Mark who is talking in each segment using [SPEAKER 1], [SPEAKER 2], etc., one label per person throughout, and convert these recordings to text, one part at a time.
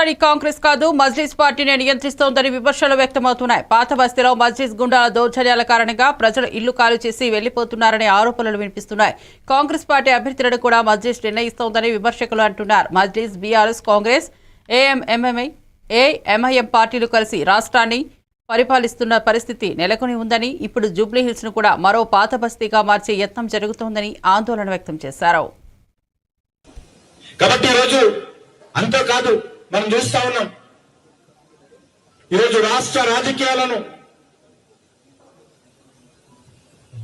[SPEAKER 1] రాష్ట్రాన్ని కాంగ్రెస్ కాదు మజ్లిస్ పార్టీని నియంత్రిస్తోందని విమర్శలు వ్యక్తమవుతున్నాయి. పాత బస్తీలో మజ్లిస్ గుండాల దౌర్జన్యాల కారణంగా ప్రజలు ఇల్లు ఖాళీ చేసి వెళ్లిపోతున్నారనే ఆరోపణలు వినిపిస్తున్నాయి. కాంగ్రెస్ పార్టీ అభ్యర్థులను కూడా మజ్లిస్ నిర్ణయిస్తోందని విమర్శకులు అంటున్నారు. మజ్లిస్, బీఆర్ఎస్, కాంగ్రెస్, ఏఎంఐఎం పార్టీలు కలిసి రాష్ట్రాన్ని పరిపాలిస్తున్న పరిస్థితి నెలకొని ఉందని, ఇప్పుడు జూబ్లీహిల్స్ ను కూడా మరో పాత బస్తీగా మార్చే యత్నం జరుగుతోందని ఆందోళన వ్యక్తం చేశారు.
[SPEAKER 2] కాబట్టి ఈరోజు అంతేకాదు మనం చూస్తా ఉన్నాం, ఈరోజు రాష్ట్ర రాజకీయాలను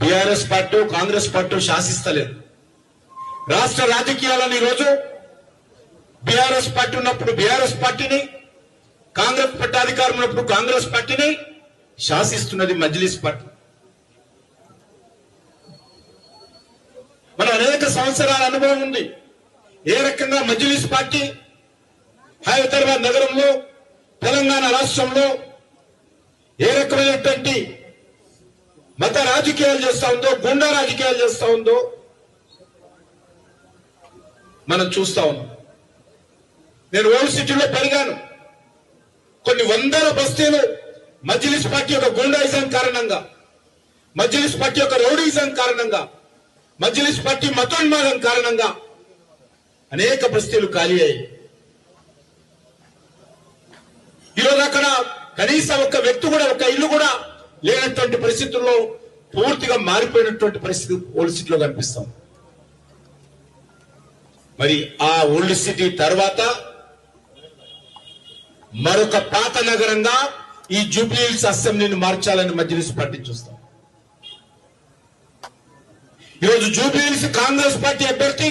[SPEAKER 2] బీఆర్ఎస్ పార్టీ, కాంగ్రెస్ పార్టీ శాసిస్తలేదు. రాష్ట్ర రాజకీయాలను ఈరోజు బీఆర్ఎస్ పార్టీ ఉన్నప్పుడు బీఆర్ఎస్ పార్టీని, కాంగ్రెస్ పార్టీ అధికారం ఉన్నప్పుడు కాంగ్రెస్ పార్టీని శాసిస్తున్నది మజ్లిస్ పార్టీ. మన అనేక సంవత్సరాల అనుభవం ఉంది. ఏ రకంగా మజ్లిస్ పార్టీ హైదరాబాద్ నగరంలో, తెలంగాణ రాష్ట్రంలో ఏ రకమైనటువంటి మత రాజకీయాలు చేస్తా ఉందో, గుండా రాజకీయాలు చేస్తా ఉందో మనం చూస్తా ఉన్నాం. నేను ఓల్డ్ సిటీలో పెరిగాను. కొన్ని వందల బస్తీలు మజ్లిస్ పార్టీ యొక్క గుండాయిజం కారణంగా, మజ్లిస్ పార్టీ యొక్క రౌడీయిజం కారణంగా, మజ్లిస్ పార్టీ మతోన్మాదం కారణంగా అనేక బస్తీలు ఖాళీ అయ్యాయి. ఈరోజు అక్కడ కనీసం ఒక వ్యక్తి కూడా, ఒక ఇల్లు కూడా లేనటువంటి పరిస్థితుల్లో పూర్తిగా మారిపోయినటువంటి పరిస్థితి ఓల్డ్ సిటీలో కనిపిస్తాం. మరి ఆ ఓల్డ్ సిటీ తర్వాత మరొక పాత నగరంగా ఈ జూబ్లీహిల్స్ అసెంబ్లీని మార్చాలని మజ్లిస్ పార్టీ చూస్తాం. ఈరోజు జూబ్లీహిల్స్ కాంగ్రెస్ పార్టీ అభ్యర్థి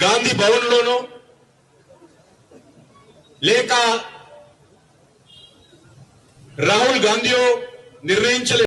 [SPEAKER 2] గాంధీ భవన్ లోనో లేక రాహుల్ గాంధీయో నిర్ణయించలేదు.